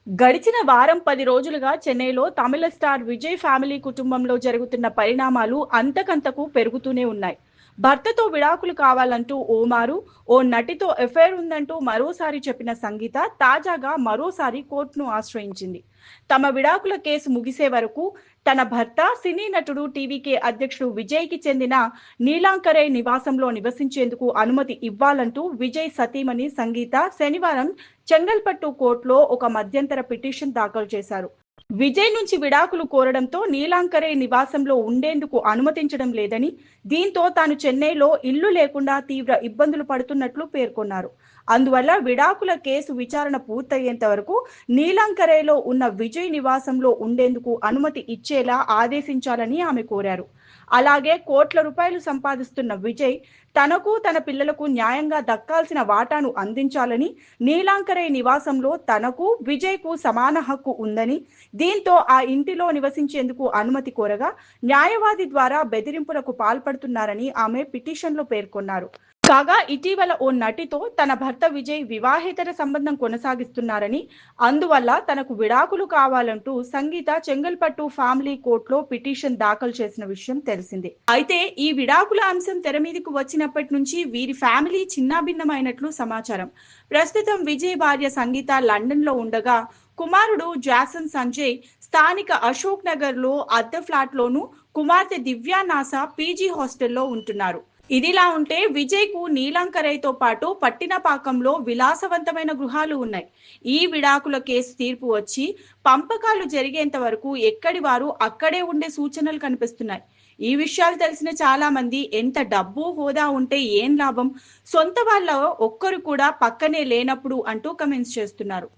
గడిచిన వారం 10 రోజులుగా చెన్నైలో తమిళ స్టార్ విజయ్ ఫ్యామిలీ కుటుంబంలో జరుగుతున్న పరిణామాలు అంతకంతకు పెరుగుతూనే ఉన్నాయి. భర్తతో విడాకులు కావాలంటూ ఓ నటితో ఎఫైర్ ఉందంటూ మరోసారి చెప్పిన సంగీత తాజాగా మరోసారి కోర్టును ఆశ్రయించింది. తమ విడాకుల కేసు ముగిసే వరకు తన భర్త సినీ నటుడు టీవీకే అధ్యక్షుడు విజయ్కి చెందిన నీలాంకరై నివాసంలో నివసించేందుకు అనుమతి ఇవ్వాలంటూ విజయ్ సతీమణి సంగీత శనివారం చెంగల్పట్టు కోర్టులో ఒక మధ్యంతర పిటిషన్ దాఖలు చేశారు. విజయ్ నుంచి విడాకులు కోరడంతో నీలాంకరే నివాసంలో ఉండేందుకు అనుమతించడం లేదని, దీంతో తాను చెన్నైలో ఇల్లు లేకుండా తీవ్ర ఇబ్బందులు పడుతున్నట్లు పేర్కొన్నారు. అందువల్ల విడాకుల కేసు విచారణ పూర్తయ్యేంత వరకు నీలాంకరేలో ఉన్న విజయ్ నివాసంలో ఉండేందుకు అనుమతి ఇచ్చేలా ఆదేశించాలని ఆమె కోరారు. అలాగే కోట్ల రూపాయలు సంపాదిస్తున్న విజయ్ తనకు తన పిల్లలకు న్యాయంగా దక్కాల్సిన వాటాను అందించాలని, నీలాంకరే నివాసంలో తనకు విజయ్కు సమాన హక్కు ఉందని, దీంతో ఆ ఇంటిలో నివసించేందుకు అనుమతి కోరగా న్యాయవాది ద్వారా బెదిరింపులకు పాల్పడుతున్నారని ఆమె పిటిషన్లో పేర్కొన్నారు. కాగా ఇటీవల ఓ నటితో తన భర్త విజయ్ వివాహేతర సంబంధం కొనసాగిస్తున్నారని, అందువల్ల తనకు విడాకులు కావాలంటూ సంగీత చెంగల్పట్టు ఫ్యామిలీ కోర్టులో పిటిషన్ దాఖలు చేసిన విషయం తెలిసిందే. అయితే ఈ విడాకుల అంశం తెర మీదకు వచ్చినప్పటి నుంచి వీరి ఫ్యామిలీ చిన్నాభిన్నమైనట్లు సమాచారం. ప్రస్తుతం విజయ్ భార్య సంగీత లండన్ లో ఉండగా కుమారుడు జాసన్ సంజయ్ స్థానిక అశోక్ నగర్ లో అద్దె ఫ్లాట్ లోను, కుమార్తె దివ్యా నాసా పీజీ హాస్టల్లో ఉంటున్నారు. ఇదిలా ఉంటే విజయ్ కు నీలాంకరైతో పాటు పట్టినపాకంలో విలాసవంతమైన గృహాలు ఉన్నాయి. ఈ విడాకుల కేసు తీర్పు వచ్చి పంపకాలు జరిగేంత వరకు ఎక్కడి వారు అక్కడే ఉండే సూచనలు కనిపిస్తున్నాయి. ఈ విషయాలు తెలిసిన చాలా మంది ఎంత డబ్బు హోదా ఉంటే ఏం లాభం, సొంత వాళ్ళ ఒక్కరు కూడా పక్కనే లేనప్పుడు అంటూ కమెంట్స్ చేస్తున్నారు.